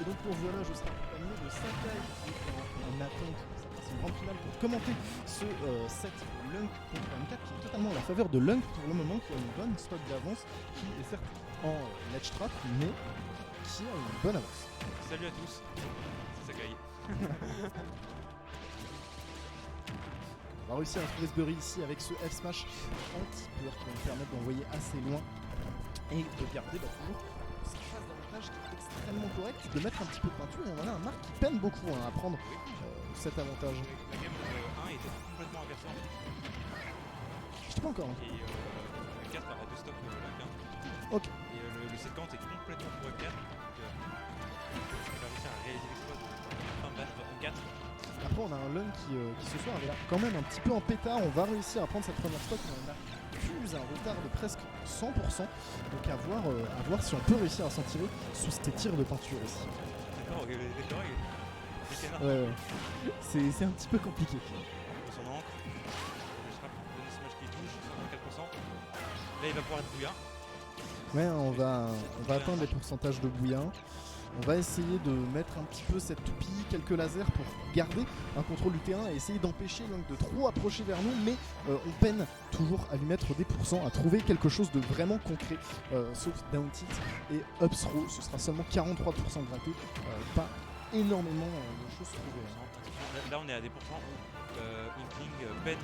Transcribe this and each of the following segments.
Et donc pour ce jeu-là, je serai accompagné de Sakai qui est en attente de sa grande finale pour commenter ce set Lunk contre M4 qui est totalement à la faveur de Lunk pour le moment, qui a une bonne spot d'avance, qui est certes en ledge trap, mais qui a une bonne avance. Salut à tous, c'est Sakai. On va réussir à trouver ce Burry ici avec ce F-Smash anti-peur qui va nous permettre d'envoyer assez loin et de garder toujours cette phase d'avantage qui est extrêmement correcte, de mettre un petit peu de peinture. Et on a un Marc qui peine beaucoup à prendre cet avantage. La game 1 était complètement inversée en fait. Je sais pas encore. Et le 4 a 2 stocks la 15. Ok. Et le set count est complètement pour M4. Donc il va réussir à réaliser l'exploit de fin de battre M4. Après on a un Lung qui ce soir avait l'air quand même un petit peu en pétard. On va réussir à prendre cette première spot, mais on a plus un retard de presque 100%. Donc à voir si on peut réussir à s'en tirer sous ces tirs de peinture ici. D'accord, les décors, les canards. Ouais. C'est un petit peu compliqué. Son encre. Le scrap, le smash qui touche, 54%. Là il va pouvoir être bouillard. Ouais, on va atteindre les pourcentages de bouillin. On va essayer de mettre un petit peu cette toupie, quelques lasers pour garder un contrôle du terrain et essayer d'empêcher Lunk de trop approcher vers nous, mais on peine toujours à lui mettre des pourcents, à trouver quelque chose de vraiment concret, sauf down tilt et up throw, ce sera seulement 43% gratté, pas énormément de choses trouvées. Là on est à des pourcents où Inkling peine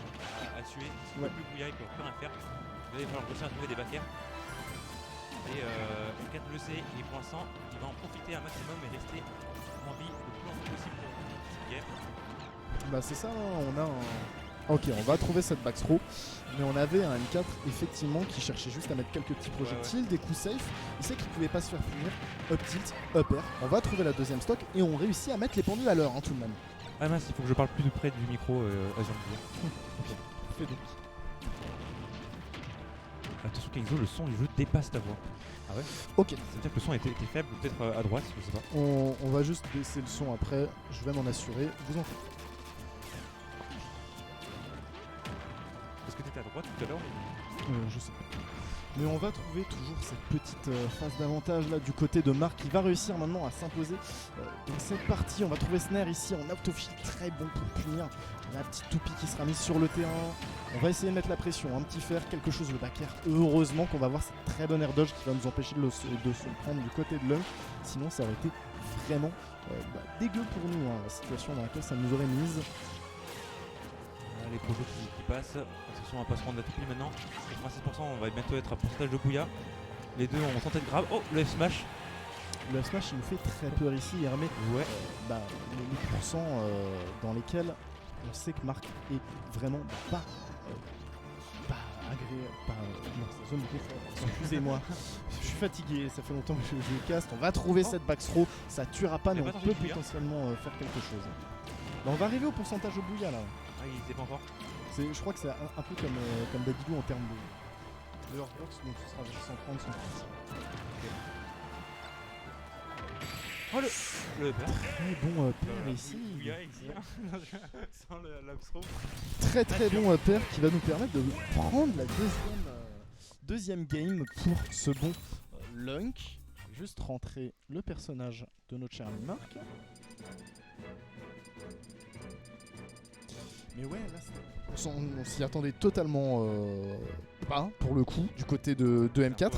à tuer, il ne peut plus bouillard, il peut plus rien faire. Là il va falloir réussir à trouver des backers. Et M4 le sait, et pour l'instant il va en profiter un maximum et rester en vie le plus longtemps possible pour cette game. Bah c'est ça, on a un... Ok, on va trouver cette back throw, mais on avait un M4 effectivement qui cherchait juste à mettre quelques petits projectiles, des coups safe. Il sait qu'il pouvait pas se faire punir, up tilt, up air. On va trouver la deuxième stock et on réussit à mettre les pendules à l'heure tout de même. Ah mince, il faut que je parle plus de près du micro Azure. Fais donc. Attention Kengzo, le son du jeu dépasse ta voix. Ah ouais? Ok. Ça veut dire que le son était faible, peut-être à droite, je sais pas. On va juste baisser le son après, je vais m'en assurer, vous en faites. Est-ce que t'étais à droite tout à l'heure? Je sais pas. Mais on va trouver toujours cette petite phase d'avantage là du côté de Marc qui va réussir maintenant à s'imposer dans cette partie. On va trouver Snare ici en autofil, très bon pour punir la petite toupie qui sera mise sur le terrain. On va essayer de mettre la pression, un petit fer, quelque chose, le back air. Heureusement qu'on va avoir cette très bonne air dodge qui va nous empêcher de se prendre du côté de Lunk. Sinon ça aurait été vraiment dégueu pour nous, hein, la situation dans laquelle ça nous aurait mise. Les projets qui passent. Attention, on va pas se prendre la toupie maintenant. 86%, on va bientôt être à pourcentage de bouillard. Les deux ont tenté de grab. Oh, le F-Smash. Le F-Smash il nous fait très peur ici, il remet Ouais. les pourcents dans lesquels on sait que Marc est vraiment pas agréable, dans sa zone de confort. Excusez-moi, je suis fatigué, ça fait longtemps que je caste. On va trouver cette back throw, ça tuera pas, mais on peut potentiellement faire quelque chose. Bah, on va arriver au pourcentage de bouillard là. Ah, il était pas encore. Je crois que c'est un peu comme Dadidou en termes de Earthbox, donc ce sera vers 130, 130. Oh le Très bon pair ici. Bouillard ici. Sans l'abstro. Très bon pair qui va nous permettre de prendre la deuxième game pour ce bon Lunk. Juste rentrer le personnage de notre cher ami Marc. Mais ouais, là on s'y attendait totalement pas pour le coup du côté de M4.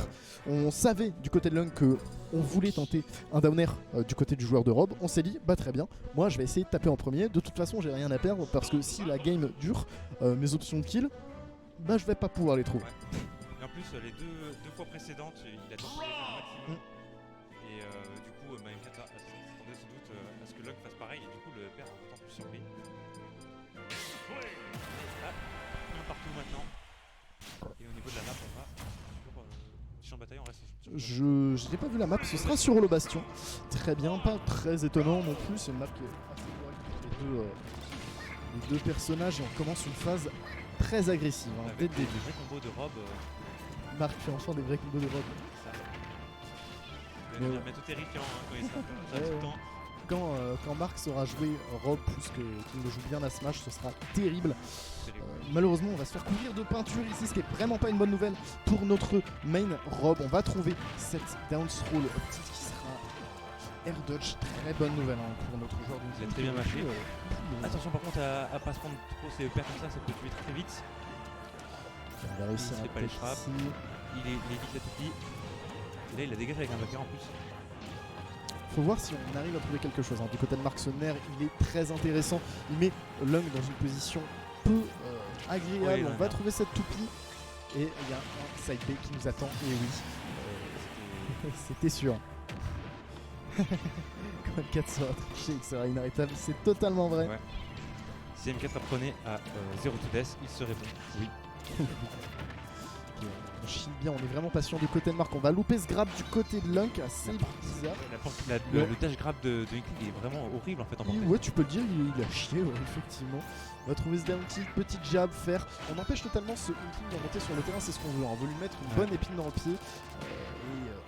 On savait du côté de Lunk que on voulait tenter un downer du côté du joueur de Rob. On s'est dit bah très bien, moi je vais essayer de taper en premier. De toute façon j'ai rien à perdre parce que si la game dure, mes options de kill, bah je vais pas pouvoir les trouver. Ouais. Et en plus les deux fois précédentes, il a tenté de faire un maximum. Et du coup, M4 s'attendait sans doute à ce que Lunk fasse pareil. Et du coup le père est d'autant plus surpris. Un partout maintenant. Et au niveau de la map, on va sur champ de bataille, on reste sur Je n'ai pas vu la map, ce sera sur le bastion. Très bien, pas très étonnant non plus, c'est une map qui est assez correcte pour les deux personnages et on commence une phase très agressive dès le début. des vrais combos de Rob. Marc fait enfin des vrais combos de Rob. Ça va devenir bientôt terrifiant quand il sera tout le temps. Quand Marc saura jouer Rob plus qu'il le joue bien à Smash, ce sera terrible. Malheureusement, on va se faire couvrir de peinture ici, ce qui est vraiment pas une bonne nouvelle pour notre main Rob. On va trouver cette down throw, le petite qui sera air dodge, très bonne nouvelle hein, pour notre joueur de Il a très bien marché. Attention, Attention par contre à pas se prendre trop ces EPR comme ça peut tuer très vite. on va réussir Il à fait pas les frappes. ici. Il est vite la toupie. Et là il la dégage avec un backer en plus. Faut voir si on arrive à trouver quelque chose. Hein. Du côté de Marc Sonner, il est très intéressant. Il met Lung dans une position peu agréable. Ouais, on va trouver cette toupie. Et il y a un side B qui nous attend. Et oui, c'était sûr. Quand le 4 sera triché et que sera inarrêtable, c'est totalement vrai. Ouais. Si M4 apprenait à 0 to death, il serait bon. Oui. On chine bien, on est vraiment patient du côté de Marc. On va louper ce grab du côté de Lunk, assez bizarre. Le dash grab de Inkling est vraiment horrible en fait en portée. Ouais, tu peux le dire, il a chié, ouais, effectivement. On va trouver ce down tilt, petite jab, faire. On empêche totalement ce Inkling de monter sur le terrain, c'est ce qu'on veut. On veut lui mettre une bonne épine dans le pied.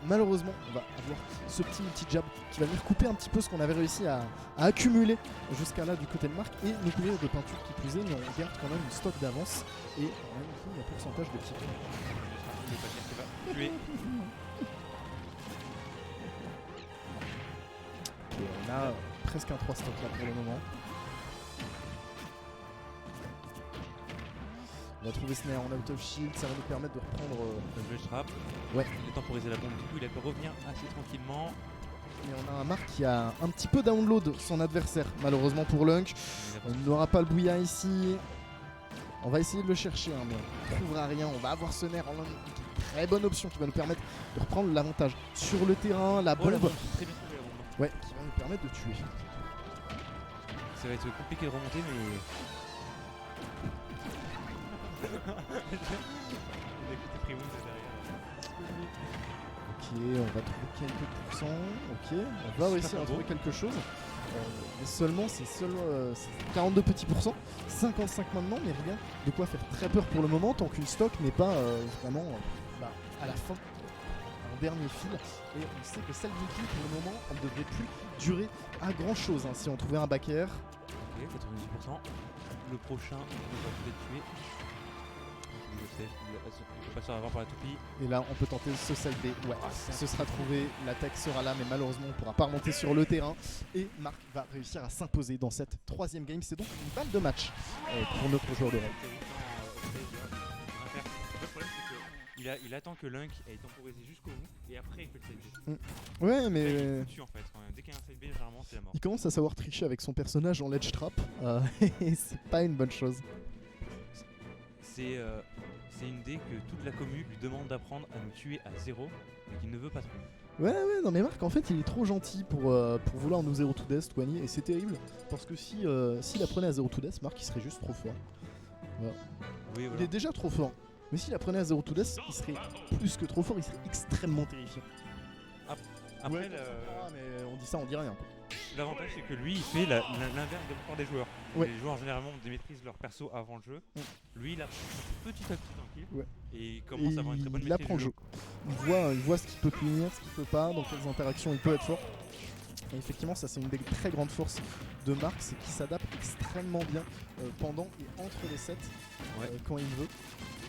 Malheureusement, on va avoir ce petit multi-jab qui va venir couper un petit peu ce qu'on avait réussi à accumuler jusqu'à là du côté de Marc et nous couvrir de peinture qui plus est, mais on garde quand même une stock d'avance et on a un pourcentage de tir. Le paquet qui va tuer. Et on a presque un 3 stock là pour le moment. On va trouver Snare en out of shield, ça va nous permettre de reprendre le trap. Ouais. Il est temporiser la bombe, du coup il a pu revenir assez tranquillement. Et on a un Marc qui a un petit peu download son adversaire, malheureusement pour Lunk. On n'aura pas le bouillard ici. On va essayer de le chercher, hein, mais on ne trouvera rien. On va avoir ce nerf en Lunk, très bonne option qui va nous permettre de reprendre l'avantage sur le terrain, la bombe. La bombe. Très bien trouvé la bombe. Ouais, qui va nous permettre de tuer. Ça va être compliqué de remonter, mais. Ok, on va trouver quelques pourcents. Ok, on va réussir à trouver quelque chose. Mais seulement, c'est 42 petits pourcents, 55 maintenant, mais rien de quoi faire très peur pour le moment tant qu'une stock n'est pas vraiment à la fin, en dernier fil. Et on sait que celle d'Inkling pour le moment, elle ne devrait plus durer à grand chose si on trouvait un back air. Ok, 98%. Le prochain, on va peut-être tuer. Il peut passer avant par la toupie. Et là, on peut tenter ce side B. Ouais, ce sera trouvé. L'attaque sera là, mais malheureusement, on ne pourra pas remonter sur le terrain. Et Marc va réussir à s'imposer dans cette troisième game. C'est donc une balle de match pour notre joueur de rôle. Le problème, c'est qu'il attend que Lunk ait temporisé jusqu'au bout et après il fait le side B. Ouais, mais. Il tue en fait. Dès qu'il y a un side B, généralement, c'est la mort. Il commence à savoir tricher avec son personnage en ledge trap. Et c'est pas une bonne chose. C'est une dé que toute la commu lui demande d'apprendre à nous tuer à 0, mais qu'il ne veut pas trop. Ouais, non mais Marc en fait il est trop gentil pour vouloir nous 0 to death, Twani, et c'est terrible parce que s'il apprenait à 0 to death, Marc il serait juste trop fort. Voilà. Oui, voilà. Il est déjà trop fort, mais s'il apprenait à 0 to death, il serait plus que trop fort, il serait extrêmement terrifiant. Après, ouais, mais on dit ça, on dit rien. Quoi. L'avantage c'est que lui il fait l'inverse de la plupart des joueurs. Ouais. Les joueurs généralement maîtrisent leur perso avant le jeu. Lui il apprend petit à petit tranquille et il commence à avoir une très bonne maîtrise. Il apprend le jeu. Il voit ce qu'il peut punir, ce qu'il peut pas, dans quelles interactions il peut être fort. Et effectivement ça c'est une des très grandes forces de Marc, c'est qu'il s'adapte extrêmement bien pendant et entre les sets quand il veut.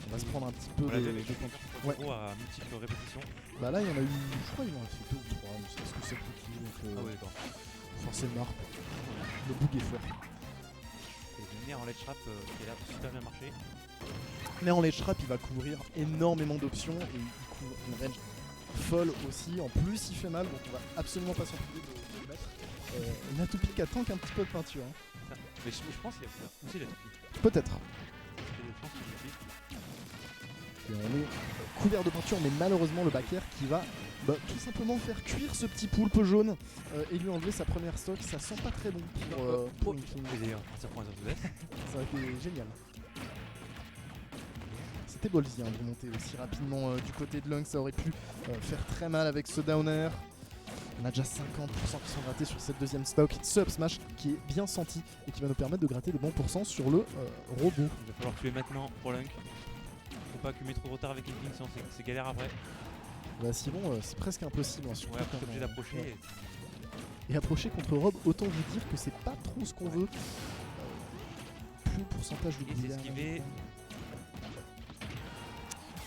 On va se prendre un petit peu de à multiples répétitions. Bah là il y en a eu, je crois qu'il en a fait 2 ou 3, ne serait-ce que 7 ou donc d'accord. Forcément Marc, le bug est fort. Et le nerf en ledge trap qui a l'air super bien marché. Mais en ledge trap il va couvrir énormément d'options et il couvre une range folle aussi. En plus il fait mal donc on va absolument pas s'en priver de le mettre. La toupie qui attend qu'un petit peu de peinture. Hein. Mais je pense qu'il y a aussi la toupie. Peut-être. Et on est couvert de peinture mais malheureusement le backer qui va tout simplement faire cuire ce petit poulpe jaune et lui enlever sa première stock. Ça sent pas très bon pour Inkling. Et d'ailleurs, ça prend un death. Ça aurait été génial. C'était ballsy de remonter aussi rapidement du côté de Lung, ça aurait pu faire très mal avec ce downer. On a déjà 50% qui sont grattés sur cette deuxième stock. Ce up smash qui est bien senti et qui va nous permettre de gratter de bons pourcents sur le robot. Il va falloir tuer maintenant pour Lunk. Faut pas accumuler trop de retard avec Inkling sinon c'est galère après. Bah sinon c'est presque impossible. Hein, surtout après obligé d'approcher. Et approcher contre Rob, autant vous dire que c'est pas trop ce qu'on veut. Plus le pourcentage de bouillard.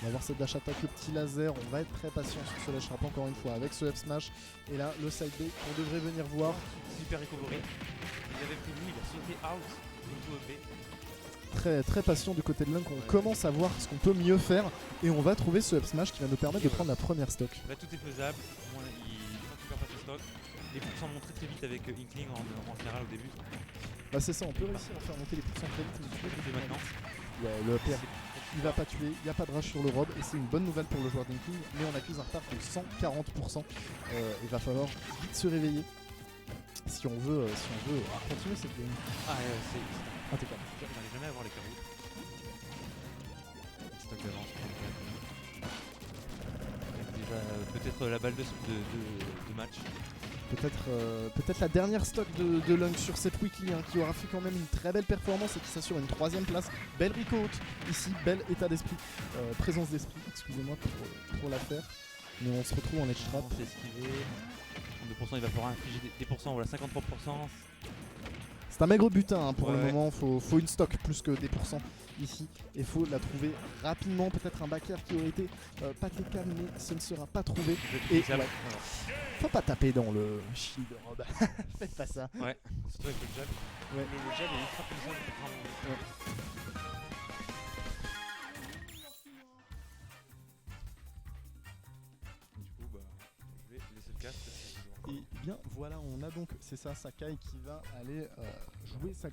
On va voir cette dash attack, le petit laser. On va être très patient sur ce ledge trap encore une fois avec ce F smash. Et là, le side B qu'on devrait venir voir. Super recovery. Il avait prévu, il a sauté out. Donc OP. Très, très patient du côté de Lunk. On commence à voir ce qu'on peut mieux faire. Et on va trouver ce F smash qui va nous permettre de prendre la première stock. Là, tout est faisable. Au moins, il récupère pas de stock. Les pourcents montent très vite avec Inkling en général au début. Bah c'est ça, on peut réussir à faire monter les pourcents très vite. Mais C'est maintenant. ouais, le PR, il va pas tuer, il n'y a pas de rush sur le rob. Et c'est une bonne nouvelle pour le joueur d'Inkling. Mais on accuse un retard de 140%. Il va falloir vite se réveiller. Si on veut continuer cette game. Ah, c'est Impeccable. j'arrive jamais à voir les carreaux. Stock d'avance. Déjà, peut-être la balle de match. Peut-être la dernière stock de Lunk sur cette weekly qui aura fait quand même une très belle performance et qui s'assure une 3ème place. Belle recount ici, bel état d'esprit, présence d'esprit, excusez-moi pour la faire. Mais on se retrouve en edge trap. On s'est esquivé. En 2%, il va falloir infliger des pourcents, voilà 53%. C'est un maigre butin pour le Ouais. moment, faut une stock plus que des pourcents ici. Et faut la trouver rapidement, peut-être un backer qui aurait été pas TK mais ce ne sera pas trouvé. Et Ça, ouais, faut pas taper dans le shield rob. Faites pas ça. ouais, surtout avec le jab. Ouais. Le jab est ultra puissant. Il faut prendre- Ouais. Du coup, bah, je vais laisser le casque. Et bien voilà, on a donc, c'est ça, Sakai qui va aller jouer sa